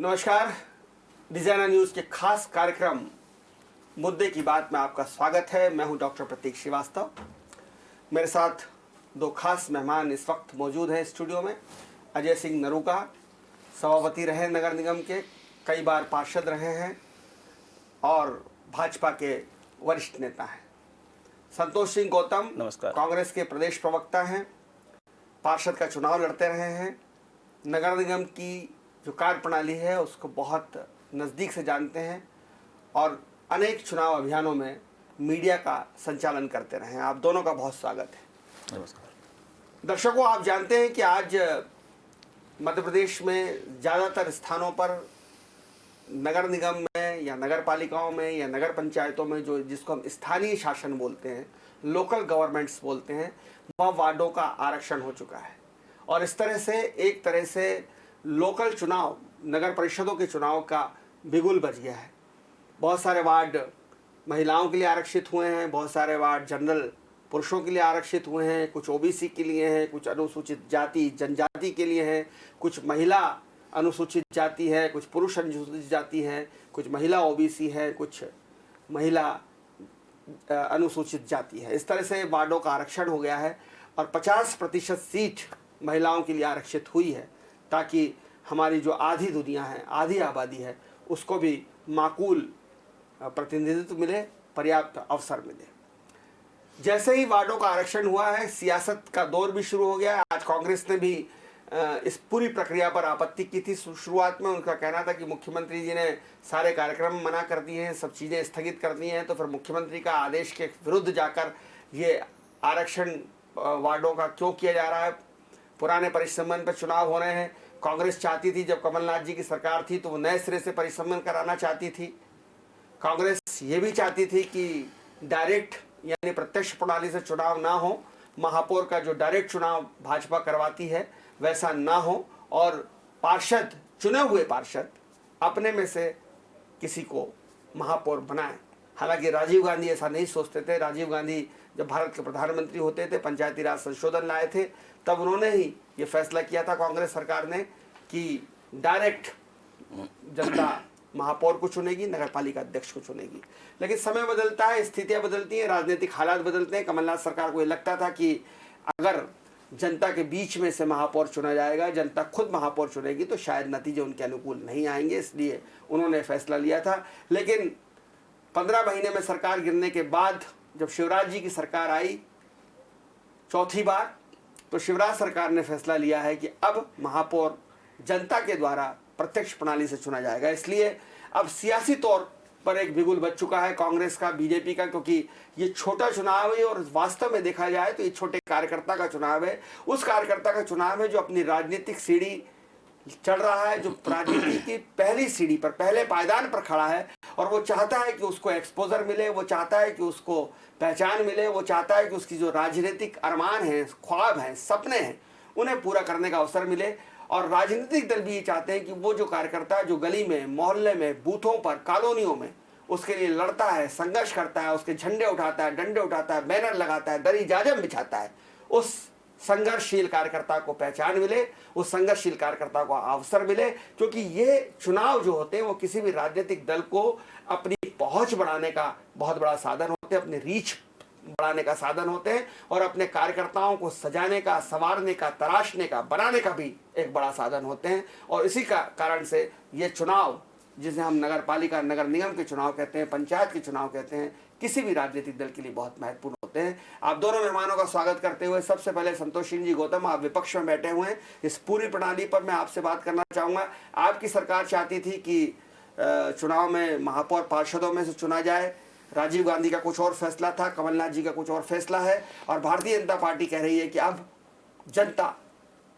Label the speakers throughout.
Speaker 1: नमस्कार। Designer news के खास कार्यक्रम मुद्दे की बात में आपका स्वागत है। मैं हूं डॉक्टर प्रतीक श्रीवास्तव। मेरे साथ दो खास मेहमान इस वक्त मौजूद हैं स्टूडियो में। अजय सिंह नरूका, सभापति रहे नगर निगम के, कई बार पार्षद रहे हैं और भाजपा के वरिष्ठ नेता हैं। संतोष सिंह गौतम,
Speaker 2: नमस्कार,
Speaker 1: कांग्रेस के प्रदेश प्रवक्ता हैं, पार्षद का चुनाव लड़ते रहे हैं, नगर निगम की जो कार्य प्रणाली है उसको बहुत नज़दीक से जानते हैं और अनेक चुनाव अभियानों में मीडिया का संचालन करते रहे हैं। आप दोनों का बहुत स्वागत है।
Speaker 2: नमस्कार।
Speaker 1: दर्शकों, आप जानते हैं कि आज मध्य प्रदेश में ज़्यादातर स्थानों पर नगर निगम में या नगर पालिकाओं में या नगर पंचायतों में जो जिसको हम स्थानीय शासन बोलते हैं, लोकल गवर्नमेंट्स बोलते हैं, वह वार्डों का आरक्षण हो चुका है। और इस तरह से एक तरह से लोकल चुनाव, नगर परिषदों के चुनाव का बिगुल बज गया है। बहुत सारे वार्ड महिलाओं के लिए आरक्षित हुए हैं, बहुत सारे वार्ड जनरल पुरुषों के लिए आरक्षित हुए हैं, कुछ ओबीसी के लिए हैं, कुछ अनुसूचित जाति जनजाति के लिए हैं, कुछ महिला अनुसूचित जाति है, कुछ पुरुष अनुसूचित जाति है, कुछ महिला ओबीसी है, कुछ महिला अनुसूचित जाति है। इस तरह से वार्डों का आरक्षण हो गया है और 50% सीट महिलाओं के लिए आरक्षित हुई है ताकि हमारी जो आधी दुनिया है, आधी आबादी है, उसको भी माकूल प्रतिनिधित्व मिले, पर्याप्त अवसर मिले। जैसे ही वार्डों का आरक्षण हुआ है, सियासत का दौर भी शुरू हो गया है। आज कांग्रेस ने भी इस पूरी प्रक्रिया पर आपत्ति की थी। शुरुआत में उनका कहना था कि मुख्यमंत्री जी ने सारे कार्यक्रम मना कर दिए हैं, सब चीज़ें स्थगित कर दी हैं, तो फिर मुख्यमंत्री का आदेश के विरुद्ध जाकर ये आरक्षण वार्डों का क्यों किया जा रहा है। पुराने परिसंबंध पर चुनाव हो रहे हैं। कांग्रेस चाहती थी, जब कमलनाथ जी की सरकार थी तो वो नए सिरे से परिसंबंध कराना चाहती थी। कांग्रेस ये भी चाहती थी कि डायरेक्ट यानी प्रत्यक्ष प्रणाली से चुनाव ना हो, महापौर का जो डायरेक्ट चुनाव भाजपा करवाती है वैसा ना हो, और पार्षद, चुने हुए पार्षद अपने में से किसी को महापौर बनाए। हालांकि राजीव गांधी ऐसा नहीं सोचते थे। राजीव गांधी जब भारत के प्रधानमंत्री होते थे, पंचायती राज संशोधन लाए थे, तब उन्होंने ही ये फैसला किया था कांग्रेस सरकार ने कि डायरेक्ट जनता महापौर को चुनेगी, नगर पालिका अध्यक्ष को चुनेगी। लेकिन समय बदलता है, स्थितियां बदलती हैं, राजनीतिक हालात बदलते हैं। कमलनाथ सरकार को ये लगता था कि अगर जनता के बीच में से महापौर चुना जाएगा, जनता खुद महापौर चुनेगी, तो शायद नतीजे उनके अनुकूल नहीं आएंगे, इसलिए उन्होंने फैसला लिया था। लेकिन 15 महीने में सरकार गिरने के बाद जब शिवराज जी की सरकार आई चौथी बार, तो शिवराज सरकार ने फैसला लिया है कि अब महापौर जनता के द्वारा प्रत्यक्ष प्रणाली से चुना जाएगा। इसलिए अब सियासी तौर पर एक बिगुल बच चुका है कांग्रेस का, बीजेपी का, क्योंकि ये छोटा चुनाव है और वास्तव में देखा जाए तो ये छोटे कार्यकर्ता का चुनाव है। उस कार्यकर्ता का चुनाव है जो अपनी राजनीतिक सीढ़ी चढ़ रहा है, जो राजनीति की पहली सीढ़ी पर, पहले पायदान पर खड़ा है, और वो चाहता है कि उसको एक्सपोजर मिले, वो चाहता है कि उसको पहचान मिले, वो चाहता है कि उसकी जो राजनीतिक अरमान हैं, ख्वाब हैं, सपने हैं, उन्हें पूरा करने का अवसर मिले। और राजनीतिक दल भी ये चाहते हैं कि वो जो कार्यकर्ता जो गली में, मोहल्ले में, बूथों पर, कॉलोनियों में उसके लिए लड़ता है, संघर्ष करता है, उसके झंडे उठाता है, डंडे उठाता है, बैनर लगाता है, दरी जाजम बिछाता है, उस संघर्षशील कार्यकर्ता को पहचान मिले, उस संघर्षशील कार्यकर्ता को अवसर मिले। क्योंकि ये चुनाव जो होते हैं वो किसी भी राजनीतिक दल को अपनी पहुंच बढ़ाने का बहुत बड़ा साधन होते हैं, अपनी रीच बढ़ाने का साधन होते हैं, और अपने कार्यकर्ताओं को सजाने का, संवारने का, तराशने का, बनाने का भी एक बड़ा साधन होते हैं। और इसी का कारण से ये चुनाव, जिसे हम नगर पालिका, नगर निगम के चुनाव कहते हैं, पंचायत के चुनाव कहते हैं, किसी भी राजनीतिक दल के लिए बहुत महत्वपूर्ण होते हैं। आप दोनों मेहमानों का स्वागत करते हुए सबसे पहले संतोष सिंह जी गौतम, आप विपक्ष में बैठे हुए हैं, इस पूरी प्रणाली पर मैं आपसे बात करना चाहूँगा। आपकी सरकार चाहती थी कि चुनाव में महापौर पार्षदों में से चुना जाए। राजीव गांधी का कुछ और फैसला था, कमलनाथ जी का कुछ और फैसला है, और भारतीय जनता पार्टी कह रही है कि अब जनता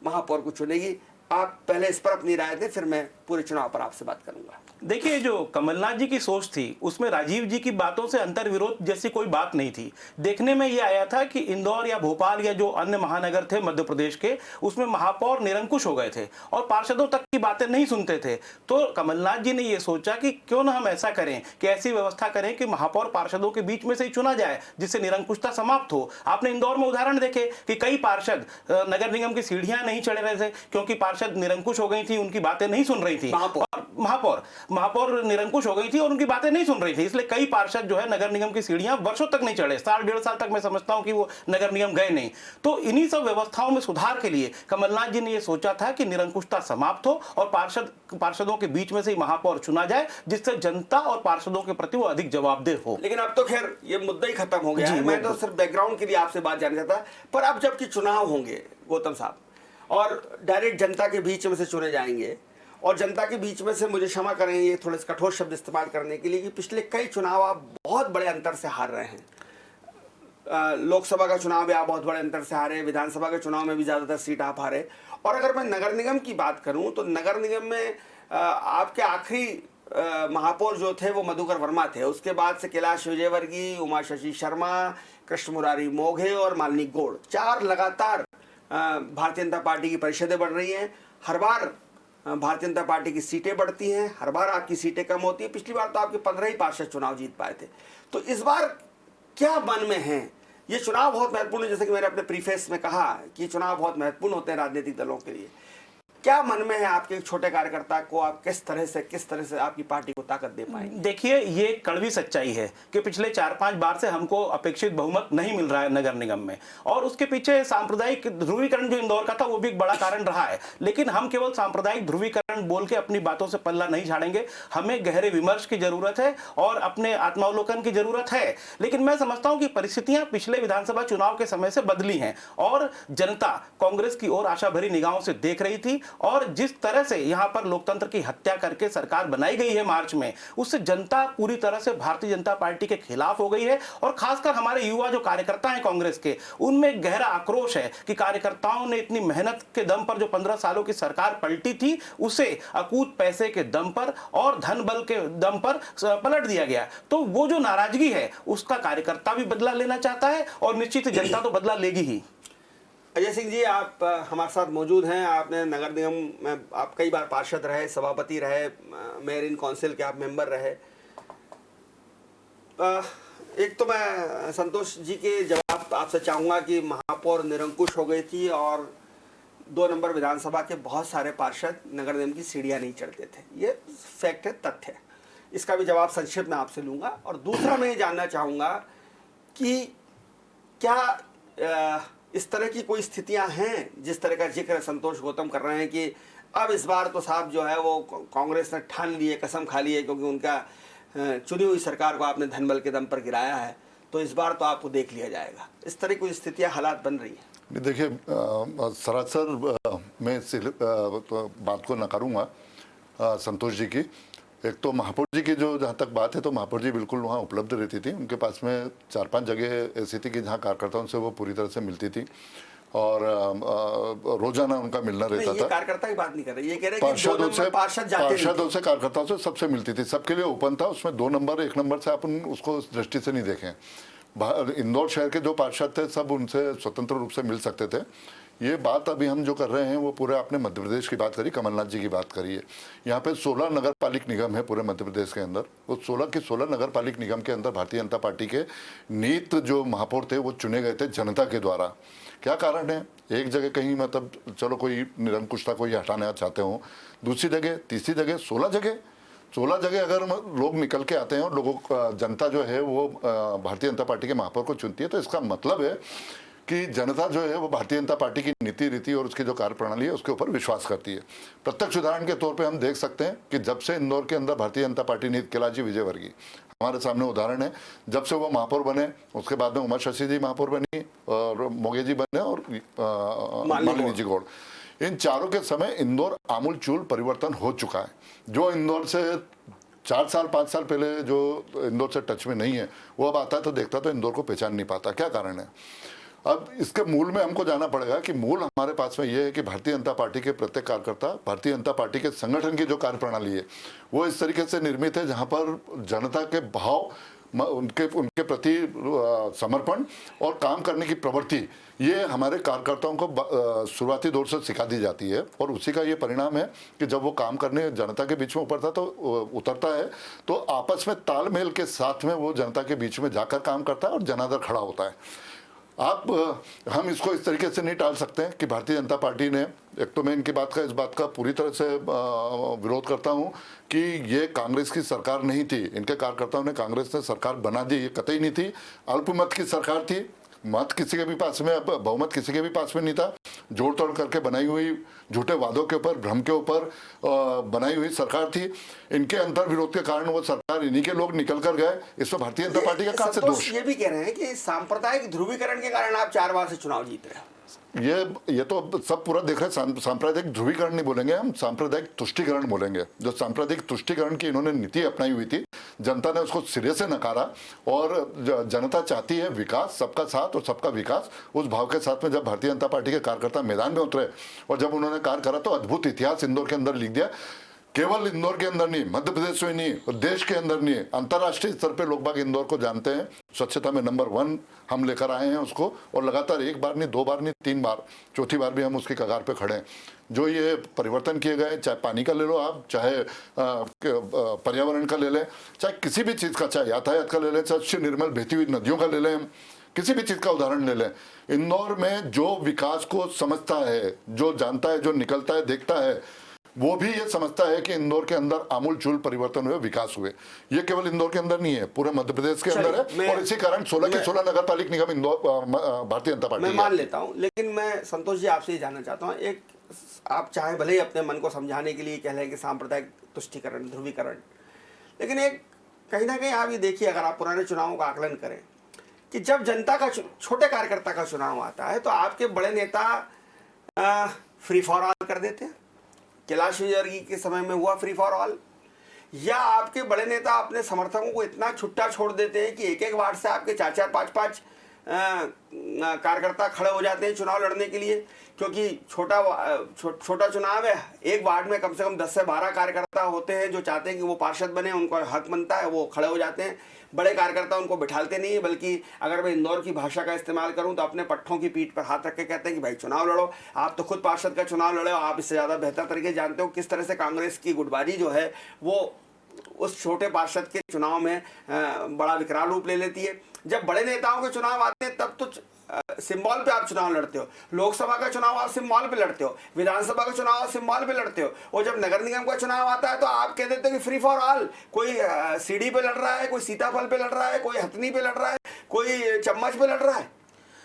Speaker 1: महापौर को चुनेगी। आप पहले इस पर अपनी राय दें, फिर मैं पूरे चुनाव पर आपसे बात करूंगा।
Speaker 2: देखिए, जो कमलनाथ जी की सोच थी उसमें राजीव जी की बातों से अंतर्विरोध जैसी कोई बात नहीं थी। देखने में ये आया था कि इंदौर या भोपाल या जो अन्य महानगर थे मध्य प्रदेश के, उसमें महापौर निरंकुश हो गए थे और पार्षदों तक की बातें नहीं सुनते थे। तो कमलनाथ जी ने ये सोचा कि क्यों ना हम ऐसा करें कि ऐसी व्यवस्था करें कि महापौर पार्षदों के बीच में से ही चुना जाए, जिससे निरंकुशता समाप्त हो। आपने इंदौर में उदाहरण देखे कि कई पार्षद नगर निगम की सीढ़ियां नहीं चढ़ रहे थे क्योंकि पार्षद निरंकुश हो गई थी, उनकी बातें नहीं सुन रही गई थी
Speaker 1: महापौर।
Speaker 2: और महापौर निरंकुश हो गई थी और उनकी बातें नहीं सुन रही थी, इसलिए कई पार्षद जो है नगर निगम की सीढ़ियां वर्षों तक नहीं चढ़े, साल डेढ़ साल तक मैं समझता हूं कि वो नगर निगम गए नहीं। तो इन्हीं सब व्यवस्थाओं में सुधार के लिए कमलनाथ जी ने यह सोचा था कि निरंकुशता समाप्त हो और पार्षदों के बीच में से ही महापौर चुना जाए, जिससे जनता और पार्षदों के प्रति वो अधिक जवाबदेह हो।
Speaker 1: लेकिन अब तो खैर ये मुद्दा ही खत्म हो गया है। मैं तो सिर्फ बैकग्राउंड के लिए आपसे बात जानना चाहता, पर अब जबकि चुनाव होंगे गौतम साहब और डायरेक्ट जनता के बीच में से चुने जाएंगे, और जनता के बीच में से, मुझे क्षमा करें ये थोड़े से कठोर शब्द इस्तेमाल करने के लिए, कि पिछले कई चुनाव आप बहुत बड़े अंतर से हार रहे हैं। लोकसभा का चुनाव भी आप बहुत बड़े अंतर से हारे, विधानसभा के चुनाव में भी ज़्यादातर सीट आप हारे, और अगर मैं नगर निगम की बात करूं तो नगर निगम में आपके आखिरी महापौर जो थे वो मधुकर वर्मा थे, उसके बाद से कैलाश विजयवर्गीय, उमा शशि शर्मा, कृष्ण मुरारी मोघे और मालिनी गौड़, 4 लगातार भारतीय जनता पार्टी की परिषदें बढ़ रही हैं। हर बार भारतीय जनता पार्टी की सीटें बढ़ती हैं, हर बार आपकी सीटें कम होती हैं। पिछली बार तो आपके 15 ही पार्षद चुनाव जीत पाए थे। तो इस बार क्या मन में है? ये चुनाव बहुत महत्वपूर्ण है, जैसे कि मैंने अपने प्रीफेस में कहा कि चुनाव बहुत महत्वपूर्ण होते हैं राजनीतिक दलों के लिए। क्या मन में है आपके एक छोटे कार्यकर्ता को आप किस तरह से आपकी पार्टी को ताकत दे पाएंगे?
Speaker 2: देखिए, ये कड़वी सच्चाई है कि पिछले 4-5 बार से हमको अपेक्षित बहुमत नहीं मिल रहा है नगर निगम में, और उसके पीछे सांप्रदायिक ध्रुवीकरण जो इंदौर का था वो भी एक बड़ा कारण रहा है। लेकिन हम केवल सांप्रदायिक ध्रुवीकरण बोल के अपनी बातों से पल्ला नहीं झाड़ेंगे, हमें गहरे विमर्श की जरूरत है और अपने आत्मावलोकन की जरूरत है। लेकिन मैं समझता हूं कि परिस्थितियां पिछले विधानसभा चुनाव के समय से बदली हैं और जनता कांग्रेस की ओर आशा भरी निगाहों से देख रही थी, और जिस तरह से यहां पर लोकतंत्र की हत्या करके सरकार बनाई गई है मार्च में, उससे जनता पूरी तरह से भारतीय जनता पार्टी के खिलाफ हो गई है। और खासकर हमारे युवा जो कार्यकर्ता हैं कांग्रेस के, उनमें गहरा आक्रोश है कि कार्यकर्ताओं ने इतनी मेहनत के दम पर जो 15 सालों की सरकार पलटी थी, उसे अकूत पैसे के दम पर और धन बल के दम पर पलट दिया गया। तो वो जो नाराजगी है उसका कार्यकर्ता भी बदला लेना चाहता है और निश्चित जनता तो बदला लेगी ही।
Speaker 1: अजय सिंह जी, आप हमारे साथ मौजूद हैं। आपने नगर निगम में आप कई बार पार्षद रहे, सभापति रहे, मेयर इन काउंसिल के आप मेंबर रहे। एक तो मैं संतोष जी के जवाब आपसे चाहूँगा कि महापौर निरंकुश हो गई थी और 2 नंबर विधानसभा के बहुत सारे पार्षद नगर निगम की सीढ़ियाँ नहीं चढ़ते थे। ये फैक्ट है, तथ्य है। इसका भी जवाब संक्षिप्त में आपसे लूँगा। और दूसरा मैं ये जानना चाहूँगा कि क्या इस तरह की कोई स्थितियां हैं जिस तरह का जिक्र संतोष गौतम कर रहे हैं कि अब इस बार तो साहब जो है वो कांग्रेस ने ठान ली है, कसम खा ली है, क्योंकि उनका चुनी हुई सरकार को आपने धनबल के दम पर गिराया है, तो इस बार तो आपको देख लिया जाएगा। इस तरह की स्थितियां, हालात बन रही हैं?
Speaker 3: देखिए, सरासर मैं इस बात को नकारूंगा संतोष जी की। एक तो महापौर जी की जो जहाँ तक बात है, तो महापौर जी बिल्कुल वहाँ उपलब्ध रहती थी। उनके पास में 4-5 जगह ऐसी थी कि जहाँ कार्यकर्ताओं से वो पूरी तरह से मिलती थी और रोजाना उनका मिलना रहता था।
Speaker 1: कार्यकर्ता की बात नहीं कर रहे, ये कह रहे हैं
Speaker 3: कि पार्षदों से कार्यकर्ताओं से सबसे मिलती थी, सबके लिए ओपन था। उसमें 2 नंबर 1 नंबर से अपन उसको उस दृष्टि से नहीं देखें। इंदौर शहर के जो पार्षद थे सब उनसे स्वतंत्र रूप से मिल सकते थे। ये बात अभी हम जो कर रहे हैं वो पूरे आपने मध्य प्रदेश की बात करी, कमलनाथ जी की बात करी है। यहाँ पे 16 नगर पालिक निगम है पूरे मध्य प्रदेश के अंदर। वो 16 के 16 नगर पालिक निगम के अंदर भारतीय जनता पार्टी के नीत जो महापौर थे वो चुने गए थे जनता के द्वारा। क्या कारण है? एक जगह कहीं मतलब चलो कोई निरंकुशता कोई हटाना चाहते हो, दूसरी जगह, तीसरी जगह, 16 जगह अगर लोग निकल के आते हैं और लोगों जनता जो है वो भारतीय जनता पार्टी के महापौर को चुनती है, तो इसका मतलब है कि जनता जो है वो भारतीय जनता पार्टी की नीति रीति और उसकी जो कार्यप्रणाली है उसके ऊपर विश्वास करती है। प्रत्यक्ष उदाहरण के तौर पे हम देख सकते हैं कि जब से इंदौर के अंदर भारतीय जनता पार्टी नीति, कैलाश विजयवर्गीय हमारे सामने उदाहरण है, जब से वो महापौर बने उसके बाद में उमा शशि जी महापौर बनी और मोघे जी बने और मालिनी जी गौड़, इन चारों के समय इंदौर आमूलचूल परिवर्तन हो चुका है। जो इंदौर से 4 साल 5 साल पहले जो इंदौर से टच में नहीं है वो अब आता है तो देखता तो इंदौर को पहचान नहीं पाता। क्या कारण है? अब इसके मूल में हमको जाना पड़ेगा कि मूल हमारे पास में ये है कि भारतीय जनता पार्टी के प्रत्येक कार्यकर्ता, भारतीय जनता पार्टी के संगठन की जो कार्यप्रणाली है वो इस तरीके से निर्मित है जहां पर जनता के भाव, उनके प्रति समर्पण और काम करने की प्रवृत्ति, ये हमारे कार्यकर्ताओं को शुरुआती दौर से सिखा दी जाती है। और उसी का ये परिणाम है कि जब वो काम करने जनता के बीच में उतरता है तो आपस में तालमेल के साथ में वो जनता के बीच में जाकर काम करता है और जनादर खड़ा होता है। हम इसको इस तरीके से नहीं टाल सकते कि भारतीय जनता पार्टी ने, एक तो मैं इनकी इस बात का पूरी तरह से विरोध करता हूं कि ये कांग्रेस की सरकार नहीं थी, इनके कार्यकर्ताओं ने कांग्रेस ने सरकार बना दी, ये कतई नहीं थी। अल्पमत की सरकार थी, मत किसी के भी पास में, बहुमत किसी के भी पास में नहीं था। जोड़ तोड़ करके बनाई हुई, झूठे वादों के ऊपर, भ्रम के ऊपर बनाई हुई सरकार थी। इनके अंतर विरोध के कारण वो सरकार, इन्हीं के लोग निकल कर गए। इसमें भारतीय जनता पार्टी का कहां से दोष?
Speaker 1: ये भी कह रहे हैं कि सांप्रदायिक ध्रुवीकरण के कारण आप 4 बार से चुनाव जीत रहे हैं।
Speaker 3: ये तो सब पूरा देख रहे हैं। सांप्रदायिक ध्रुवीकरण नहीं बोलेंगे हम, सांप्रदायिक तुष्टीकरण बोलेंगे। जो सांप्रदायिक तुष्टीकरण की इन्होंने नीति अपनाई हुई थी, जनता ने उसको सिरे से नकारा। और जनता चाहती है विकास, सबका साथ और सबका विकास। उस भाव के साथ में जब भारतीय जनता पार्टी के कार्यकर्ता मैदान में उतरे और जब उन्होंने कार्य करा तो अद्भुत इतिहास इंदौर के अंदर लिख दिया। केवल इंदौर के अंदर नहीं, मध्य प्रदेश में नहीं, देश के अंदर नहीं, अंतर्राष्ट्रीय स्तर पे लोग बाग इंदौर को जानते हैं। स्वच्छता में नंबर 1 हम लेकर आए हैं उसको, और लगातार 1 बार नहीं, 2 बार नहीं, 3 बार, चौथी बार भी हम उसकी कगार पे खड़े हैं। जो ये परिवर्तन किए गए, चाहे पानी का ले लो आप, चाहे पर्यावरण का ले लें, चाहे किसी भी चीज़ का, चाहे यातायात का ले लें, चाहे निर्मल बहती हुई नदियों का ले लें, हम किसी भी चीज़ का उदाहरण ले लें। इंदौर में जो विकास को समझता है, जो जानता है, जो निकलता है, देखता है, वो भी ये समझता है कि इंदौर के अंदर आमूल चूल परिवर्तन हुए, विकास हुए। ये केवल इंदौर के अंदर नहीं है, पूरे मध्य प्रदेश के अंदर है। और इसी कारण 16 के 16 नगर पालिक निगम इंदौर भारतीय जनता पार्टी
Speaker 1: मैं मान लेता हूं, लेकिन मैं संतोष जी आपसे ये जानना चाहता हूं, एक आप चाहे भले ही अपने मन को समझाने के लिए कह रहे हैं कि सांप्रदायिक तुष्टीकरण, ध्रुवीकरण, लेकिन एक कहीं ना कहीं आप ये देखिए, अगर आप पुराने चुनावों का आकलन करें कि जब जनता का, छोटे कार्यकर्ता का चुनाव आता है तो आपके बड़े नेता फ्री फॉर ऑल कर देते हैं। कैलाश विजयवर्गीय के समय में हुआ फ्री फॉर ऑल। या आपके बड़े नेता अपने समर्थकों को इतना छुट्टा छोड़ देते हैं कि एक एक वार्ड से आपके 4-4, 5-5 कार्यकर्ता खड़े हो जाते हैं चुनाव लड़ने के लिए, क्योंकि छोटा चुनाव है। एक वार्ड में कम से कम 10 से 12 कार्यकर्ता होते हैं जो चाहते हैं कि वो पार्षद बने, उनको हक बनता है, वो खड़े हो जाते हैं। बड़े कार्यकर्ता उनको बिठालते नहीं है, बल्कि अगर मैं इंदौर की भाषा का इस्तेमाल करूं तो अपने पट्टों की पीठ पर हाथ रख के कहते हैं कि भाई चुनाव लड़ो। आप तो खुद पार्षद का चुनाव लड़े हो, आप इससे ज़्यादा बेहतर तरीके जानते हो किस तरह से कांग्रेस की गुटबाजी जो है वो उस छोटे पार्षद के चुनाव में बड़ा विकराल रूप ले लेती है। जब बड़े नेताओं के चुनाव आते हैं तब तो सिंबल पे आप चुनाव लड़ते हो। लोकसभा का चुनाव आप सिंबल पे लड़ते हो, विधानसभा का चुनाव आप सिंबल पे लड़ते हो, और जब नगर निगम का चुनाव आता है तो आप कह देते हो कि फ्री फॉर ऑल। कोई सीढ़ी पे लड़ रहा है, कोई सीताफल पे लड़ रहा है, कोई हथनी पे लड़ रहा है, कोई चम्मच पे लड़ रहा है।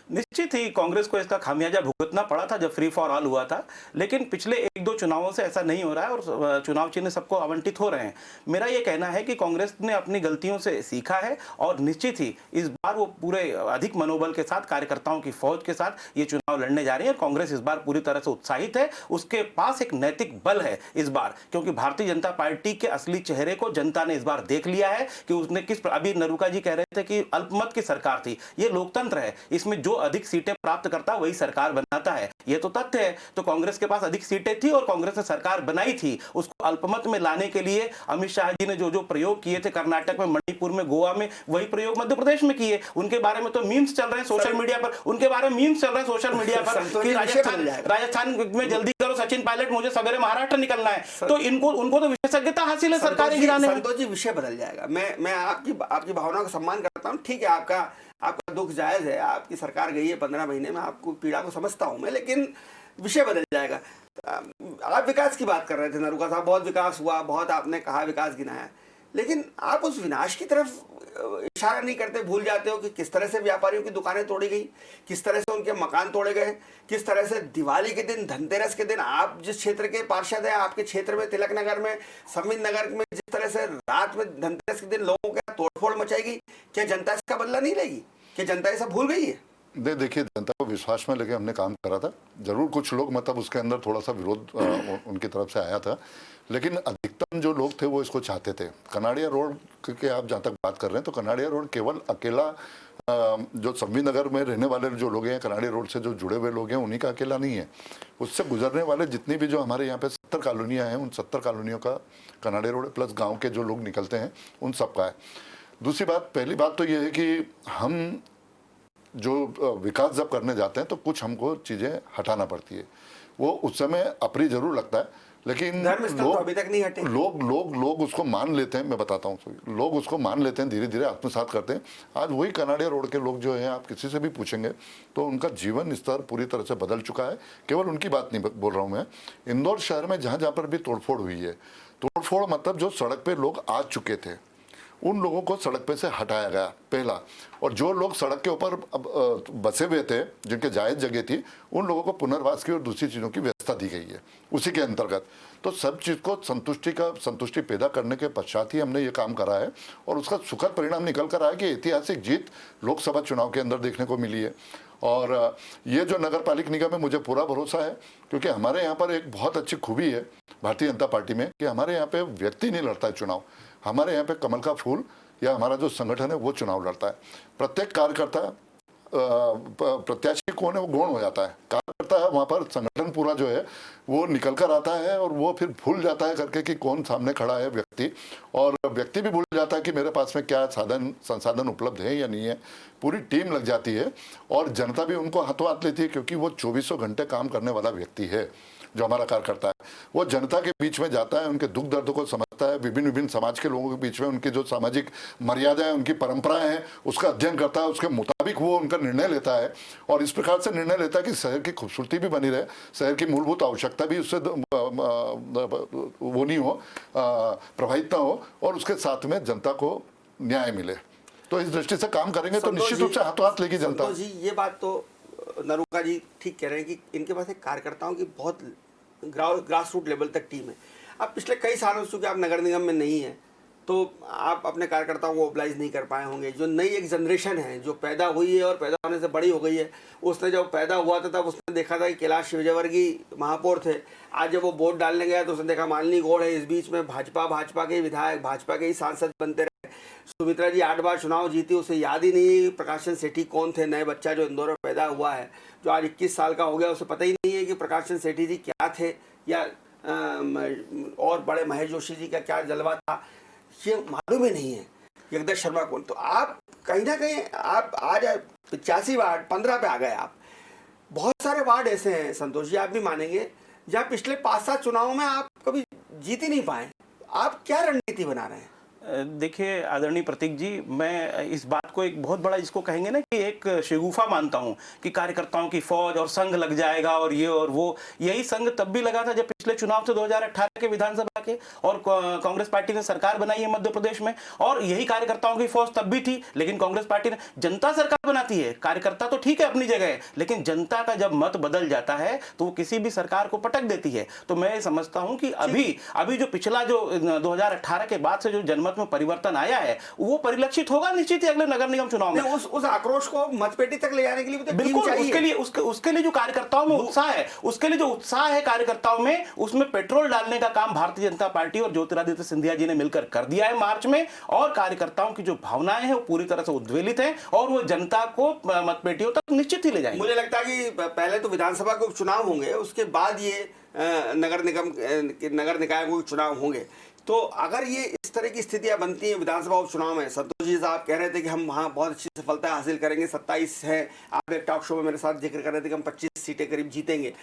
Speaker 2: निश्चित ही कांग्रेस को इसका खामियाजा भुगतना पड़ा था जब फ्री फॉर ऑल हुआ था, लेकिन पिछले 1-2 चुनावों से ऐसा नहीं हो रहा है और चुनाव चिन्ह सबको आवंटित हो रहे हैं। मेरा ये कहना है कि कांग्रेस ने अपनी गलतियों से सीखा है और निश्चित ही इस बार वो पूरे अधिक मनोबल के साथ, कार्यकर्ताओं की फौज के साथ ये चुनाव लड़ने जा रही है। और कांग्रेस इस बार पूरी तरह से उत्साहित है, उसके पास एक नैतिक बल है इस बार, क्योंकि भारतीय जनता पार्टी के असली चेहरे को जनता ने इस बार देख लिया है कि उसने किस, अभी नरूका जी कह रहे थे कि अल्पमत की सरकार थी। ये लोकतंत्र है, इसमें जो अधिक सीटें प्राप्त करता वही सरकार बनाता है, ये तो तथ्य है। तो कांग्रेस के पास अधिक सीटें थी और कांग्रेस ने सरकार बनाई थी। उसको अल्पमत में लाने के लिए अमित शाह जी ने जो जो प्रयोग किए थे कर्नाटक में, मणिपुर में, गोवा में, वही प्रयोग मध्य प्रदेश में किए। उनके बारे में तो मीम्स चल रहे हैं सोशल मीडिया पर, उनके बारे में मीम्स चल रहे हैं सोशल मीडिया पर कि राजस्थान में जल्दी करो सचिन पायलट, मुझे सवेरे महाराष्ट्र निकलना है। तो उनको तो विशेषज्ञता हासिल है सरकारें गिराने में।
Speaker 1: संतोष जी, विषय बदल जाएगा। मैं आपकी भावनाओं का सम्मान करता हूँ, ठीक है, आपका दुख जायज है, आपकी सरकार गई है 15 महीने में, आपको पीड़ा को समझता हूं मैं, लेकिन विषय बदल जाएगा। आप विकास की बात कर रहे थे नरूका साहब, बहुत विकास हुआ, बहुत आपने कहा विकास गिनाया, लेकिन आप उस विनाश की तरफ इशारा नहीं करते, भूल जाते हो कि किस तरह से व्यापारियों की दुकानें तोड़ी गई, किस तरह से उनके मकान तोड़े गए, किस तरह से दिवाली के दिन, धनतेरस के दिन, आप जिस क्षेत्र के पार्षद हैं, आपके क्षेत्र में तिलक नगर में, संविद नगर में जिस तरह से रात में धनतेरस के दिन लोगों के तोड़फोड़ मचाएगी, क्या जनता इसका बदला नहीं लेगी? क्या जनता ये सब भूल गई है?
Speaker 3: देखिए, जनता को विश्वास में लेके हमने काम करा था। जरूर कुछ लोग मतलब उसके अंदर थोड़ा सा विरोध उनकी तरफ से आया था, लेकिन अधिकतम जो लोग थे वो इसको चाहते थे। कनाड़िया रोड के आप जहाँ तक बात कर रहे हैं तो कनाड़िया रोड केवल अकेला जो संविद नगर में रहने वाले जो लोग हैं, कनाड़िया रोड से जो जुड़े हुए लोग हैं, उन्हीं का अकेला नहीं है। उससे गुजरने वाले जितनी भी जो हमारे यहाँ पे 70 कॉलोनियाँ हैं, उन 70 कॉलोनियों का कनाड़िया रोड प्लस गाँव के जो लोग निकलते हैं उन सब का है। दूसरी बात, पहली बात तो ये है कि हम जो विकास जब करने जाते हैं तो कुछ हमको चीज़ें हटाना पड़ती है। वो उस समय अप्रिय जरूर लगता है, लेकिन
Speaker 1: धर्मस्थल तो अभी तक नहीं हटे।
Speaker 3: लोग उसको मान लेते हैं। मैं बताता हूँ, लोग उसको मान लेते हैं, धीरे धीरे आत्मसात करते हैं। आज वही कनाडिया रोड के लोग जो हैं, आप किसी से भी पूछेंगे तो उनका जीवन स्तर पूरी तरह से बदल चुका है। केवल उनकी बात नहीं बोल रहा हूँ मैं, इंदौर शहर में जहाँ जहाँ पर भी तोड़फोड़ हुई है, तोड़फोड़ मतलब जो सड़क पे लोग आ चुके थे उन लोगों को सड़क पे से हटाया गया पहला, और जो लोग सड़क के ऊपर बसे हुए थे, जिनके जायज जगह थी, उन लोगों को पुनर्वास की और दूसरी चीज़ों की व्यवस्था दी गई है उसी के अंतर्गत। तो सब चीज़ को संतुष्टि पैदा करने के पश्चात ही हमने ये काम करा है, और उसका सुखद परिणाम निकल कर आया कि ऐतिहासिक जीत लोकसभा चुनाव के अंदर देखने को मिली है। और ये जो नगर पालिक निगम है, मुझे पूरा भरोसा है, क्योंकि हमारे यहाँ पर एक बहुत अच्छी खूबी है भारतीय जनता पार्टी में कि हमारे यहाँ पे व्यक्ति नहीं लड़ता है चुनाव, हमारे यहाँ पे कमल का फूल या हमारा जो संगठन है वो चुनाव लड़ता है। प्रत्येक कार्यकर्ता प्रत्याशी कौन है वो गौण हो जाता है, कार्यकर्ता वहाँ पर संगठन पूरा जो है वो निकल कर आता है, और वो फिर भूल जाता है करके कि कौन सामने खड़ा है व्यक्ति, और व्यक्ति भी भूल जाता है कि मेरे पास में क्या संसाधन उपलब्ध है या नहीं है। पूरी टीम लग जाती है और जनता भी उनको हाथों हाथ लेती है, क्योंकि वो 24 घंटे काम करने वाला व्यक्ति है जो हमारा कार्यकर्ता है। वो जनता के बीच में जाता है, उनके दुख दर्द को समझता है, विभिन्न समाज के लोगों के बीच में उनकी जो सामाजिक मर्यादाएं, उनकी परंपराएं हैं, उसका अध्ययन करता है, उसके मुताबिक वो उनका निर्णय लेता है, और इस प्रकार से निर्णय लेता है कि शहर की खूबसूरती भी बनी रहे, शहर की मूलभूत आवश्यकता भी उससे वो नहीं हो, प्रभावित ना हो, और उसके साथ में जनता को न्याय मिले। तो इस दृष्टि से काम करेंगे तो निश्चित रूप से हाथों हाथ लेगी जनता।
Speaker 1: संतोष जी, ये बात तो नरूका जी ठीक कह रहे हैं कि इनके पास एक कार्यकर्ताओं की बहुत ग्रास रूट लेवल तक टीम है। अब पिछले कई सालों से चूंकि आप नगर निगम में नहीं है, तो आप अपने कार्यकर्ताओं को मोबिलाइज नहीं कर पाए होंगे। जो नई एक जनरेशन है जो पैदा हुई है और पैदा होने से बड़ी हो गई है, उसने जब पैदा हुआ था तब उसने देखा था कि कैलाश विजयवर्गीय महापौर थे। आज जब वो वोट डालने गया तो उसने देखा मालिनी गौड़ है, इस बीच में भाजपा के विधायक, भाजपा के ही सांसद बनते रहे। सुमित्रा जी 8 बार चुनाव जीती, उसे याद ही नहीं प्रकाशन सेठी कौन थे। नए बच्चा जो इंदौर में पैदा हुआ है, जो आज 21 साल का हो गया, उसे पता ही नहीं है कि प्रकाशन सेठी जी क्या थे, या और बड़े महेश जोशी जी का क्या जलवा था, ये मालूम ही नहीं है। जगदीश शर्मा कौन। तो आप कहीं ना कहीं आप आज 85 वार्ड 15 पे आ गए। आप बहुत सारे वार्ड ऐसे हैं संतोष जी, आप भी मानेंगे, जहाँ पिछले 5-7 चुनावों में आप कभी जीत ही नहीं पाए। आप क्या रणनीति बना रहे हैं?
Speaker 2: देखिए आदरणीय प्रतीक जी, मैं इस बात को एक बहुत बड़ा जिसको कहेंगे ना कि एक शगुफा मानता हूं कि कार्यकर्ताओं की फौज और संघ लग जाएगा और ये और वो। यही संघ तब भी लगा था जब पिछले चुनाव थे 2018 के विधानसभा के, और कांग्रेस पार्टी ने सरकार बनाई है मध्य प्रदेश में, और यही कार्यकर्ताओं की फौज तब भी थी। लेकिन कांग्रेस पार्टी ने, जनता सरकार बनाती है, कार्यकर्ता तो ठीक है अपनी जगह, लेकिन जनता का जब मत बदल जाता है तो वो किसी भी सरकार को पटक देती है। तो मैं समझता हूं कि अभी जो पिछला जो 2018 के बाद से जो जनमत में परिवर्तन आया है वो परिलक्षित होगा निश्चित ही अगले नगर निगम चुनाव में।
Speaker 1: उस आक्रोश को मतपेटी तक ले जाने के लिए
Speaker 2: बिल्कुल उसके लिए जो कार्यकर्ताओं में उत्साह है, उसके लिए जो उत्साह है कार्यकर्ताओं में, उसमें पेट्रोल डालने का काम भारतीय जनता पार्टी और ज्योतिरादित्य सिंधिया जी ने मिलकर कर दिया है मार्च में। और कार्यकर्ताओं की जो भावनाएं हैं वो पूरी तरह से उद्वेलित हैं और वो जनता को मतपेटियों तक निश्चित ही ले जाएंगे।
Speaker 1: मुझे लगता है कि पहले तो विधानसभा के उपचुनाव होंगे, उसके बाद ये नगर निकाय के चुनाव होंगे। तो अगर ये इस तरह की स्थितियां बनती हैं विधानसभा उपचुनाव में, संतोष जी साहब कह रहे थे कि हम वहाँ बहुत अच्छी सफलता हासिल करेंगे, 27 है, आप एक टॉक शो में मेरे साथ जिक्र कर रहे थे कि हम 25 सीटें करीब जीतेंगे।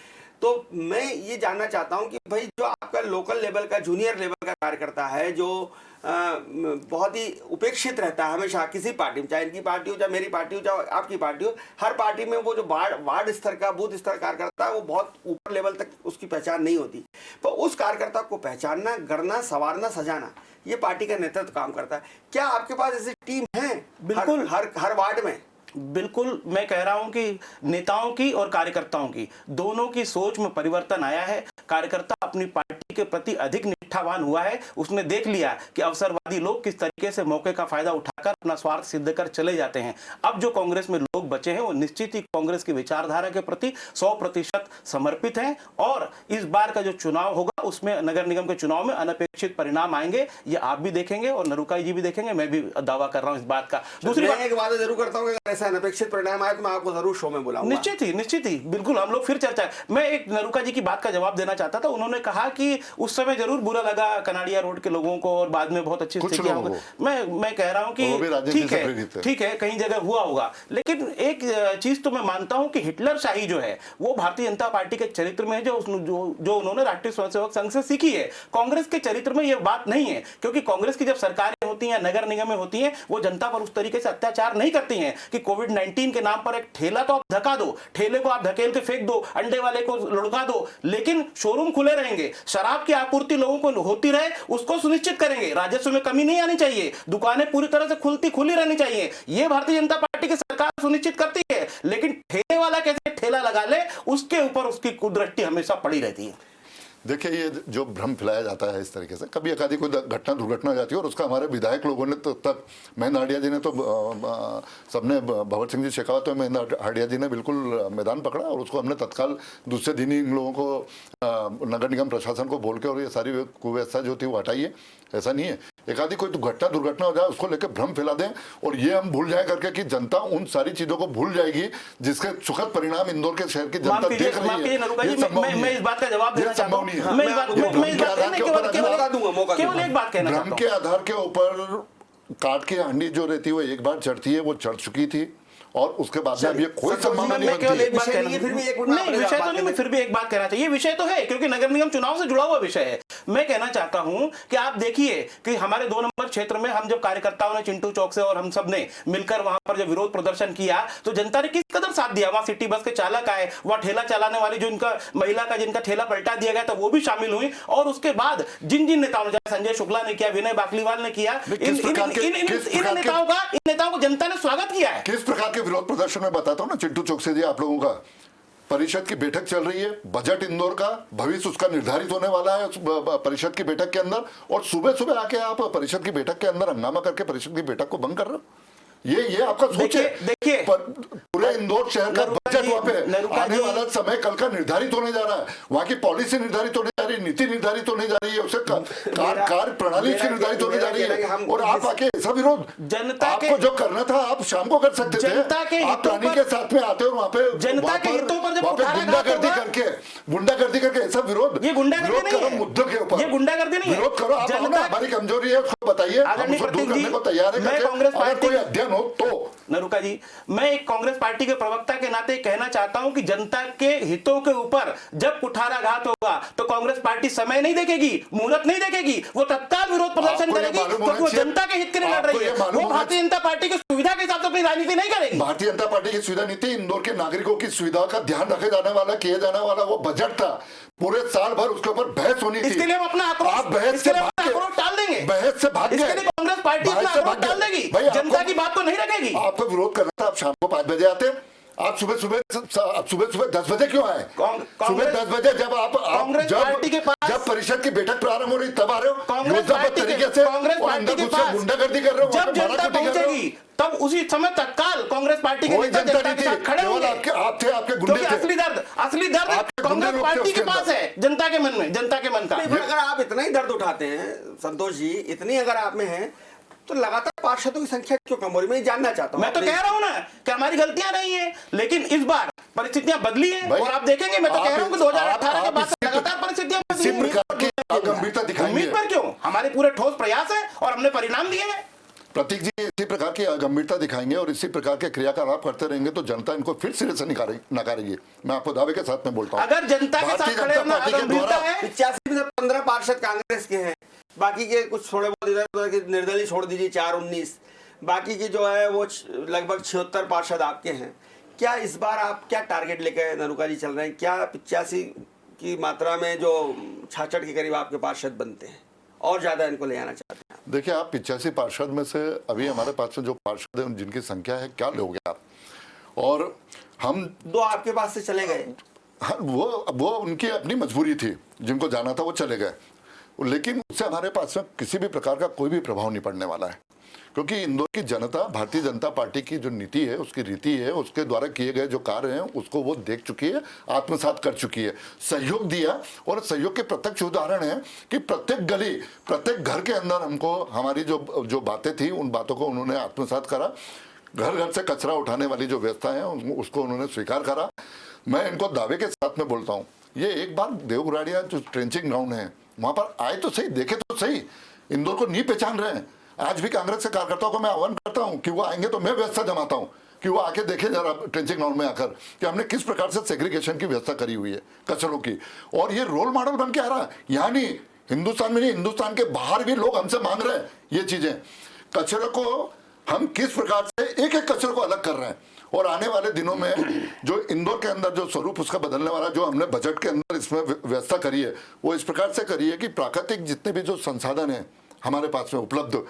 Speaker 1: तो मैं ये जानना चाहता हूँ कि भाई जो आपका लोकल लेवल का, जूनियर लेवल का कार्यकर्ता है, जो बहुत ही उपेक्षित रहता है हमेशा किसी पार्टी में, चाहे इनकी पार्टी हो, चाहे मेरी पार्टी हो, चाहे आपकी पार्टी हो, हर पार्टी में वो जो वार्ड स्तर का, बूथ स्तर कार्यकर्ता है, वो बहुत ऊपर लेवल तक उसकी पहचान नहीं होती। तो उस कार्यकर्ता को पहचानना, गढ़ना, संवारना, सजाना, ये पार्टी का नेतृत्व काम करता है। क्या आपके पास ऐसी टीम है? बिल्कुल, हर वार्ड में।
Speaker 2: बिल्कुल, मैं कह रहा हूं कि नेताओं की और कार्यकर्ताओं की दोनों की सोच में परिवर्तन आया है। कार्यकर्ता अपनी पार्टी के प्रति अधिक निष्ठावान हुआ है। उसने देख लिया कि अवसरवादी लोग किस तरीके से मौके का फायदा उठाकर अपना स्वार्थ सिद्ध कर चले जाते हैं। अब जो कांग्रेस में लोग बचे हैं वो निश्चित ही कांग्रेस की विचारधारा के प्रति 100% समर्पित हैं, और इस बार का जो चुनाव होगा उसमें, नगर निगम के चुनाव में अनपेक्षित परिणाम आएंगे। ये आप भी देखेंगे और नरूका जी भी देखेंगे, मैं भी दावा कर रहा हूं इस बात का।
Speaker 1: दूसरी बात, एक बात जरूर करता हूँ, ऐसा अनपेक्षित परिणाम आया तो मैं आपको जरूर शो में बुलाऊंगा।
Speaker 2: निश्चित ही बिल्कुल, हम लोग फिर चर्चा। मैं एक नरूका जी की बात का जवाब देना चाहता था। उन्होंने कहा कि उस समय जरूर बुरा लगा कनाडिया रोड के लोगों को और बाद में बहुत अच्छी स्थितियां। मैं कह रहा हूं कि ठीक है कहीं जगह हुआ होगा, लेकिन एक चीज तो मैं मानता हूं कि हिटलरशाही जो है वो भारतीय जनता पार्टी के चरित्र में है, जो उन्होंने राष्ट्रीय स्वयंसेवक संघ से सीखी है। कांग्रेस के चरित्र में यह बात नहीं है, क्योंकि कांग्रेस की जब सरकारें होती हैं, नगर निगमें होती हैं, वो जनता पर उस तरीके से अत्याचार नहीं करती हैं कि कोविड-19 के नाम पर एक ठेला तो आप धक्का दो, ठेले को आप धकेल के फेंक दो, अंडे वाले को लुढ़का दो, लेकिन शोरूम खुले रहेंगे, शराब की आपूर्ति लोगों को होती रहे उसको सुनिश्चित करेंगे, राजस्व में कमी नहीं आनी चाहिए, दुकानें पूरी तरह से खुली रहनी चाहिए। ये भारतीय जनता पार्टी की सरकार सुनिश्चित करती है, लेकिन ठेले वाला कैसे ठेला लगा ले उसके ऊपर उसकी कुदृष्टि हमेशा पड़ी रहती है।
Speaker 3: देखिए, ये जो भ्रम फैलाया जाता है इस तरीके से, कभी एकाधी कोई घटना दुर्घटना हो जाती है और उसका हमारे विधायक लोगों ने तो तक, महेंद्र हांडिया जी ने तो सबने, भंवर सिंह जी शेखावत तो महेंद्र हांडिया जी ने बिल्कुल मैदान पकड़ा और उसको हमने तत्काल दूसरे दिन ही इन लोगों को नगर निगम प्रशासन को बोल के और ये सारी कुव्यवस्था जो थी वो हटाइए। ऐसा नहीं है, एकाधी कोई दुर्घटना हो जाए उसको लेकर भ्रम फैला दें और ये हम भूल जाए करके कि जनता उन सारी चीजों को भूल जाएगी जिसके सुखद परिणाम इंदौर के शहर की जनता देख रही है।
Speaker 2: मैं इस बात का जवाब देना चाहता हूं। केवल एक बात कहना,
Speaker 3: भ्रम के आधार के ऊपर काट की हांडी जो रहती है वो एक बार चढ़ती है, वो चढ़ चुकी थी और उसके बाद में अब ये कोई संभावना नहीं बनती।
Speaker 2: विषय तो नहीं, मैं फिर भी एक बात कहना चाहिए। विषय तो है क्योंकि नगर निगम चुनाव से जुड़ा हुआ विषय है। मैं कहना चाहता हूं कि आप देखिए कि हमारे 2 नंबर क्षेत्र में हम जब कार्यकर्ताओं ने चिंटू चौक से और हम सब ने मिलकर वहां पर जब विरोध प्रदर्शन किया तो जनता ने किस कदर साथ दिया। वहां सिटी बस के चालक आए, वहां ठेला चलाने वाली जो इनका महिला का जिनका ठेला पलटा दिया गया था वो भी शामिल हुई और उसके बाद जिन नेताओं ने, संजय शुक्ला ने किया, विनय बाकलीवाल ने किया, इन नेताओं को जनता ने स्वागत किया है।
Speaker 3: किस प्रकार के विरोध प्रदर्शन में बताता हूं ना चिंटू चौक से आप लोगों का। परिषद की बैठक चल रही है, बजट इंदौर का भविष्य उसका निर्धारित होने वाला है परिषद की बैठक के अंदर, और सुबह सुबह आके आप परिषद की बैठक के अंदर हंगामा करके परिषद की बैठक को भंग कर रहे हो। ये आपका सोच है।
Speaker 2: देखिए
Speaker 3: पूरे इंदौर शहर का बजट वहां पे आने वाला समय कल का निर्धारित होने जा रहा है, वहां की पॉलिसी निर्धारित होने जा रही है, नीति निर्धारित होने जा रही है, उसे कार्य प्रणाली उसकी निर्धारित होने जा रही है और आप आके ऐसा विरोध,
Speaker 2: जनता
Speaker 3: आपको जो करना था आप शाम को कर सकते थे। आप प्लानिंग के साथ में आते हो वहां पे
Speaker 2: जनता के हितों पर जब
Speaker 3: गुंडागर्दी करके ऐसा विरोध,
Speaker 2: ये गुंडागर्दी
Speaker 3: करो मुद्दों के ऊपर,
Speaker 2: ये गुंडागर्दी नहीं है,
Speaker 3: विरोध करो। आप हमारी कमजोरी है उसको बताइए, हम उसको दूर करने को तैयार है।
Speaker 2: कांग्रेस पार्टी
Speaker 3: कोई अध्ययन हो तो
Speaker 2: नरूका जी, मैं एक कांग्रेस पार्टी के प्रवक्ता के नाते कहना चाहता हूं कि जनता के हितों के ऊपर जब कुठाराघात होगा तो कांग्रेस पार्टी समय नहीं देखेगी, मुहूर्त नहीं देखेगी, वो तत्काल विरोध प्रदर्शन करेगी क्योंकि वो जनता के हित के लिए लड़ रही है। वो भारतीय जनता पार्टी की सुविधा के हिसाब से अपनी राजनीति नहीं करेगी।
Speaker 3: भारतीय जनता पार्टी की सुविधा नीति इंदौर के नागरिकों की सुविधा का ध्यान रखे जाने वाला, किए जाने वाला वो बजट था। पूरे साल भर उसके ऊपर बहस होनी थी।
Speaker 2: इसके लिए हम अपना आक्रोश टाल देंगे,
Speaker 3: बहस से भाग
Speaker 2: इसके लिए कांग्रेस पार्टी अपना आक्रोश टाल देगी, जनता की बात को नहीं रखेगी।
Speaker 3: आपको विरोध करना था, आप शाम को 5 बजे आते, आप सुबह सुबह 10 बजे क्यों आए? सुबह 10 बजे जब परिषद की बैठक प्रारंभ हो रही तब आ रहे हो तरीके से, गुंडागर्दी कर रहे हो।
Speaker 2: जब जनता पहुंचेगी तब उसी समय तत्काल कांग्रेस पार्टी के नेता जनता के साथ खड़े होंगे।
Speaker 3: आप थे, आपके गुंडे थे।
Speaker 2: असली दर्द कांग्रेस पार्टी के पास है, जनता के मन में, जनता के मन का।
Speaker 1: अगर आप इतना ही दर्द उठाते हैं संतोष जी, इतनी अगर आप में है तो लगातार पार्षदों की संख्या क्यों कम हो रही? मैं जानना चाहता हूं।
Speaker 2: मैं तो कह रहा हूं ना कि हमारी गलतियां रही हैं, लेकिन इस बार परिस्थितियां बदली हैं और आप देखेंगे, मैं तो कह रहा हूं कि 2018 के बाद लगातार परिस्थितियां बदली हैं। उम्मीद पर क्यों? हमारे पूरे ठोस प्रयास है और हमने परिणाम दिए हैं।
Speaker 3: प्रतीक जी इसी प्रकार की गंभीरता दिखाएंगे और इसी प्रकार के क्रियाकलाप करते रहेंगे तो जनता इनको फिर सिरे से नकारेगी। मैं आपको दावे के साथ में बोलता हूं।
Speaker 2: अगर जनता के साथ खड़े होना गंभीरता है।
Speaker 1: 85 में 15 पार्षद कांग्रेस के हैं, बाकी के कुछ थोड़े बहुत इधर निर्दलीय छोड़ दीजिए 4-19, बाकी की जो है वो लगभग 76 पार्षद आपके हैं। क्या इस बार आप क्या टारगेट लेकर नरूका जी चल रहे हैं? क्या 85 की मात्रा में जो 66 के करीब आपके पार्षद बनते हैं और ज्यादा इनको ले आना चाहते हैं?
Speaker 3: देखिए, आप 85 पार्षद में से अभी हमारे पास में जो पार्षद हैं जिनकी संख्या है, क्या लोगे आप? और हम
Speaker 1: 2 आपके पास से चले गए।
Speaker 3: हाँ, वो उनकी अपनी मजबूरी थी, जिनको जाना था वो चले गए, लेकिन उससे हमारे पास में किसी भी प्रकार का कोई भी प्रभाव नहीं पड़ने वाला है, क्योंकि इंदौर की जनता भारतीय जनता पार्टी की जो नीति है, उसकी रीति है, उसके द्वारा किए गए जो कार्य हैं उसको वो देख चुकी है, आत्मसात कर चुकी है, सहयोग दिया। और सहयोग के प्रत्यक्ष उदाहरण है कि प्रत्येक गली, प्रत्येक घर के अंदर हमको हमारी जो बातें थी उन बातों को उन्होंने आत्मसात करा। घर घर से कचरा उठाने वाली जो व्यवस्था है उसको उन्होंने स्वीकार करा। मैं इनको दावे के साथ में बोलता हूँ, ये एक बार देवगुराड़िया जो ट्रेंचिंग ग्राउंड है वहां पर आए तो सही, देखे तो सही, इंदौर को नहीं पहचान रहे हैं। आज भी कांग्रेस के कार्यकर्ताओं को मैं आह्वान करता हूं कि वो आएंगे तो मैं व्यवस्था जमाता हूं कि वो आके देखे जरा ट्रेंचिंग ग्राउंड में आकर कि हमने किस प्रकार से सेग्रीगेशन की व्यवस्था करी हुई है कचरों की। और ये रोल मॉडल बन के आ रहा है, यहाँ नहीं हिंदुस्तान में नहीं, हिंदुस्तान के बाहर भी लोग हमसे मांग रहे हैं ये चीजें। कचरे को हम किस प्रकार से एक एक कचरे को अलग कर रहे हैं, और आने वाले दिनों में जो इंदौर के अंदर जो स्वरूप उसका बदलने वाला, जो हमने बजट के अंदर इसमें व्यवस्था करी है वो इस प्रकार से करी है कि प्राकृतिक जितने भी जो संसाधन है हमारे पास में उपलब्ध,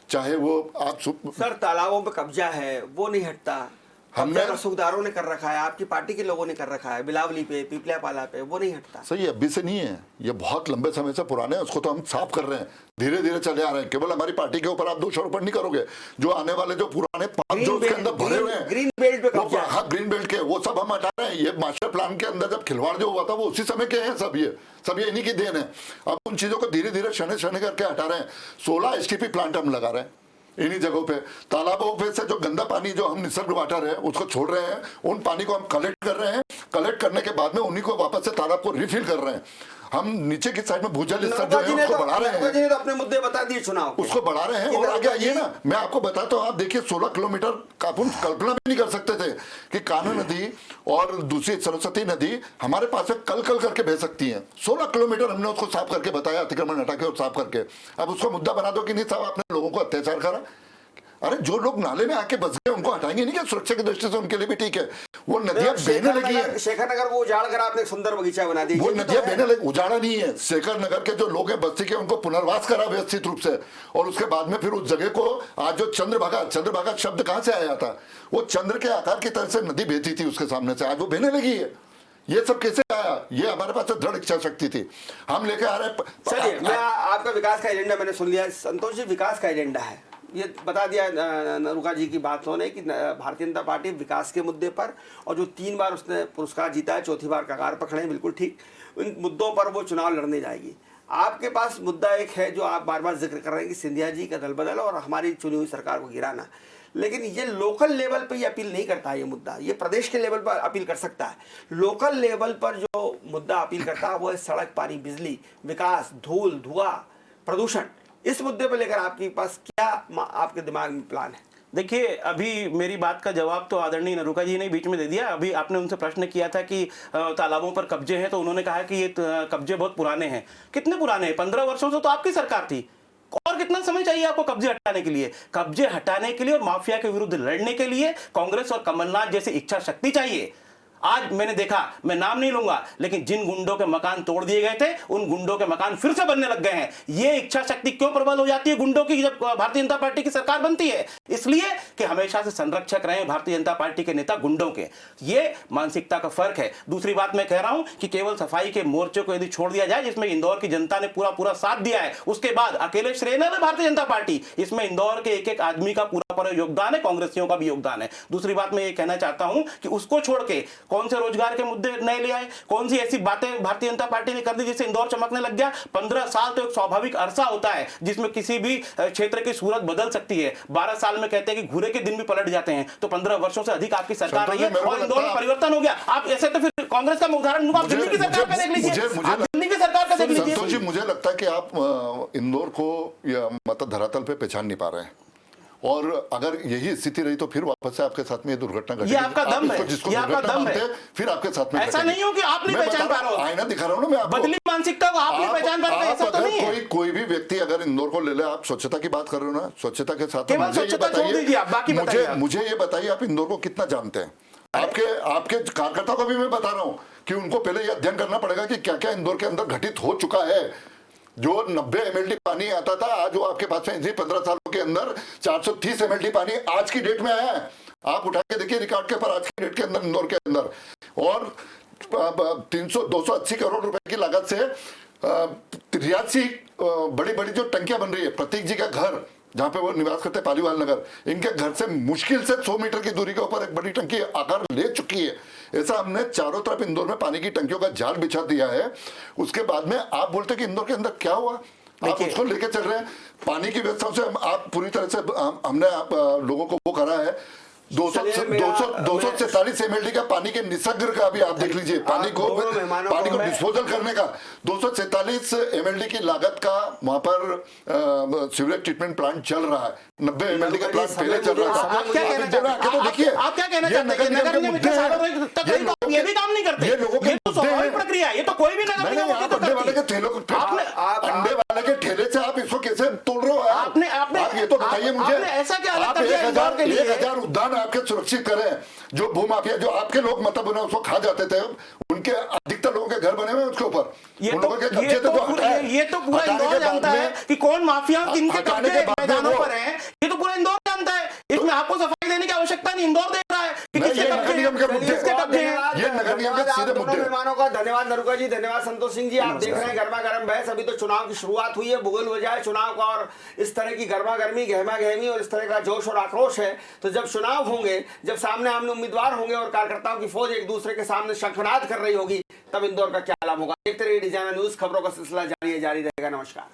Speaker 3: चाहे वो आप
Speaker 1: सर तालाबों पे कब्जा है वो नहीं हटता, हमने रसूखदारों ने कर रखा है, आपकी पार्टी के लोगों ने कर रखा है, बिलावली पे, पीपल्यापाला पे, वो नहीं हटता।
Speaker 3: सही है, अभी से नहीं है, ये बहुत लंबे समय से पुराने हैं, उसको तो हम साफ कर रहे हैं, धीरे धीरे चले आ रहे हैं। केवल हमारी पार्टी के ऊपर आप दोषारोपण नहीं करोगे, जो आने वाले जो पुराने पाप जो उसके अंदर भरे हुए हैं,
Speaker 1: ग्रीन बेल्ट पे कब्जा,
Speaker 3: हाँ ग्रीन बेल्ट के, वो सब हम हटा रहे हैं। ये मास्टर प्लान के अंदर जब खिलवाड़ जो हुआ था वो उसी समय के हैं सब ये इन्हीं की देन है। अब उन चीजों को धीरे धीरे शने शने करके हटा रहे हैं। 16 STP प्लांट हम लगा रहे हैं इन्हीं जगहों पे। तालाबों पे से जो गंदा पानी जो हम निसर्ग वाटर है उसको छोड़ रहे हैं, उन पानी को हम कलेक्ट कर रहे हैं, कलेक्ट करने के बाद में उन्हीं को वापस से तालाब को रिफिल कर रहे हैं। हम नीचे की साइड में भूजल स्तर जो है उसको बढ़ा रहे हैं,
Speaker 1: तो अपने मुद्दे बता दिए चुनाव
Speaker 3: उसको बढ़ा रहे हैं। और आगे आइए ना, मैं आपको बताता हूँ, आप देखिए 16 किलोमीटर का अपन कल्पना भी नहीं कर सकते थे कि कान्हा नदी और दूसरी सरस्वती नदी हमारे पास में कल करके बह सकती है। 16 किलोमीटर हमने उसको साफ करके बताया, अतिक्रमण हटा के और साफ करके। अब उसको मुद्दा बना दो कि नहीं साहब आपने लोगों को अत्याचार करा। अरे जो लोग नाले में आके बस गए उनको हटाएंगे नहीं क्या? सुरक्षा की दृष्टि से उनके लिए भी ठीक है। वो नदियां बहने लगी है,
Speaker 1: शेखर नगर को उजाड़ कर आपने सुंदर बगीचा बना दिया।
Speaker 3: वो नदियां बहने लगी, उजाड़ा नहीं है। शेखर नगर के जो लोग हैं बस्ती के, उनको पुनर्वास करा व्यवस्थित रूप से, और उसके बाद में फिर उस जगह को आज जो चंद्रभागा शब्द कहां से आया था? वो चंद्र के आकार की तरह से नदी बहती थी उसके सामने से, आज वो बहने लगी है। ये सब कैसे आया? ये हमारे पास दृढ़ इच्छा शक्ति थी, हम लेके आ रहे।
Speaker 1: चलिए, मैं आपका विकास का एजेंडा मैंने सुन लिया। संतोष जी, विकास का एजेंडा है, ये बता दिया नरुका जी की बातों ने कि भारतीय जनता पार्टी विकास के मुद्दे पर, और जो 3 बार उसने पुरस्कार जीता है, चौथी बार कगार पर खड़े हैं, बिल्कुल ठीक, उन मुद्दों पर वो चुनाव लड़ने जाएगी। आपके पास मुद्दा एक है जो आप बार बार जिक्र कर रहे हैं कि सिंधिया जी का दल बदल और हमारी चुनी हुई सरकार को गिराना, लेकिन ये लोकल लेवल पे ये अपील नहीं करता है। ये मुद्दा ये प्रदेश के लेवल पर अपील कर सकता है, लोकल लेवल पर जो मुद्दा अपील करता है वो है सड़क, पानी, बिजली, विकास, धूल, धुआं, प्रदूषण। इस मुद्दे पर लेकर आपके पास क्या आपके दिमाग में प्लान है?
Speaker 2: देखिए, अभी मेरी बात का जवाब तो आदरणीय नरुका जी ने बीच में दे दिया। अभी आपने उनसे प्रश्न किया था कि तालाबों पर कब्जे हैं, तो उन्होंने कहा कि ये कब्जे बहुत पुराने हैं। कितने पुराने हैं? 15 वर्षों से तो आपकी सरकार थी, और कितना समय चाहिए आपको कब्जे हटाने के लिए? कब्जे हटाने के लिए और माफिया के विरुद्ध लड़ने के लिए कांग्रेस और कमलनाथ जैसी इच्छा शक्ति चाहिए। आज मैंने देखा, मैं नाम नहीं लूंगा, लेकिन जिन गुंडों के मकान तोड़ दिए गए थे उन गुंडों के मकान फिर से बनने लग गए हैं। ये इच्छा शक्ति क्यों प्रबल हो जाती है गुंडों की जब भारतीय जनता पार्टी की सरकार बनती है? इसलिए कि हमेशा से संरक्षक रहे भारतीय जनता पार्टी के नेता गुंडों के। ये मानसिकता का फर्क है। दूसरी बात मैं कह रहा हूं कि केवल सफाई के मोर्चे को यदि छोड़ दिया जाए, जिसमें इंदौर की जनता ने पूरा साथ दिया है, उसके बाद अकेले श्रेय न भारतीय जनता पार्टी, इसमें इंदौर के एक आदमी का पूरा योगदान है, कांग्रेसियों का भी योगदान है। दूसरी बात मैं ये कहना चाहता हूं कि उसको छोड़ के कौन से रोजगार के मुद्दे नए ले आए, कौन सी ऐसी बातें भारतीय जनता पार्टी ने कर दी जिससे इंदौर चमकने लग गया? 15 साल तो एक स्वाभाविक अरसा होता है जिसमें किसी भी क्षेत्र की सूरत बदल सकती है। 12 साल में कहते हैं कि घूरे के दिन भी पलट जाते हैं, तो 15 वर्षों से अधिक आपकी सरकार रही है और इंदौर में परिवर्तन हो गया। आप ऐसे तो फिर कांग्रेस का उदाहरण दूंगा, दिल्ली की सरकार का देख लीजिए, दिल्ली की सरकार का देख लीजिए।
Speaker 3: संतोष जी, मुझे लगता है कि आप इंदौर को मतलब धरातल पे पहचान नहीं पा रहे हैं, और अगर यही स्थिति रही तो फिर वापस से आपके साथ में ये दुर्घटना घटेगी।
Speaker 2: ये आपका दम है, ये आपका दम है,
Speaker 3: फिर आपके साथ में
Speaker 2: ऐसा नहीं हो कि आप नहीं पहचान पा रहे हो।
Speaker 3: आईना दिखा रहा हूं ना मैं आपको,
Speaker 2: बदली मानसिकता को आप नहीं पहचान पा रहे, ऐसा तो नहीं है।
Speaker 3: कोई भी व्यक्ति अगर इंदौर को ले ले, आप स्वच्छता की बात कर रहे हो ना, स्वच्छता के साथ मुझे ये बताइए आप इंदौर को कितना जानते हैं? आपके कार्यकर्ताओं को भी मैं बता रहा हूं कि उनको पहले यह अध्ययन करना पड़ेगा कि क्या क्या इंदौर के अंदर घटित हो चुका है। जो 90 MLD पानी आता था, आज वो आपके पास में 15 सालों के अंदर 430 MLD पानी आज की डेट में आया है। आप उठा के देखिए रिकॉर्ड के पर, आज की डेट के अंदर इंदौर के अंदर, और 280 करोड़ रुपए की लागत से 83 बड़ी जो टंकियां बन रही है। प्रतीक जी का घर जहां पे वो निवास करते हैं, पालीवाल नगर, इनके घर से मुश्किल से 100 मीटर की दूरी के ऊपर एक बड़ी टंकी आकार ले चुकी है। ऐसा हमने चारों तरफ इंदौर में पानी की टंकियों का जाल बिछा दिया है। उसके बाद में आप बोलते कि इंदौर के अंदर क्या हुआ? आप उसको लेके चल रहे हैं। पानी की व्यवस्था से आप पूरी तरह से हमने लोगों को वो करा है। 247 एमएलडी का पानी के निस्सागर का अभी आप देख लीजिए, पानी को डिस्पोजल करने का 247 एमएलडी की लागत का वहां पर सीवरेज ट्रीटमेंट प्लांट चल रहा है। 90 एमएलडी का प्लांट पहले चल रहा था।
Speaker 2: आप क्या कहना चाहते हैं?
Speaker 3: देखिए,
Speaker 2: आप क्या कहना चाहते हैं? नगर निगम इतने सालों तक ये भी काम नहीं करते। ये तो स्वाभाविक प्रक्रिया है, ये तो कोई भी नगर निगम
Speaker 3: आप अंडे वाले के ठेलों अंडे वाले के ठेले से आप इसको कैसे तोड़ रहे हो?
Speaker 2: आपने
Speaker 3: ये तो बताइए मुझे,
Speaker 2: ऐसा क्या अलग
Speaker 3: आप
Speaker 2: कर दिया इंदौर के लिए?
Speaker 3: 1000 उद्यान आपके सुरक्षित करें, जो भूमाफिया जो आपके लोग मतलब बने उसको खा जाते थे, उनके अधिकतर लोगों के घर बने हुए उसके ऊपर।
Speaker 2: ये तो पूरा इंदौर जानता है कि कौन माफिया किनके कब्जे मैदानों पर है। ये तो पूरा इंदौर जानता है, इसमें आपको सफाई देने की आवश्यकता नहीं। इंदौर देख रहा है कि किसके कब्जे हैं।
Speaker 3: ये नगर निगम के सीधे मुद्दे।
Speaker 1: मेहमानों का धन्यवाद नरुका जी, धन्यवाद संतोष सिंह जी। आप देख रहे हैं गर्मा गर्म बहस, अभी तो चुनाव की शुरुआत हुई है, बुगल बजाए चुनाव का, और इस तरह की गर्मा गर्मी, गहमा गहमी और इस तरह का जोश और आक्रोश है। तो जब चुनाव होंगे, जब सामने आमने उम्मीदवार होंगे और कार्यकर्ताओं की फौज एक दूसरे के सामने शंखनाद कर रही होगी, तब इंदौर का क्या आलम होगा। देखते रहिए डिजाइनर न्यूज, खबरों का सिलसिला जारी रहेगा। नमस्कार।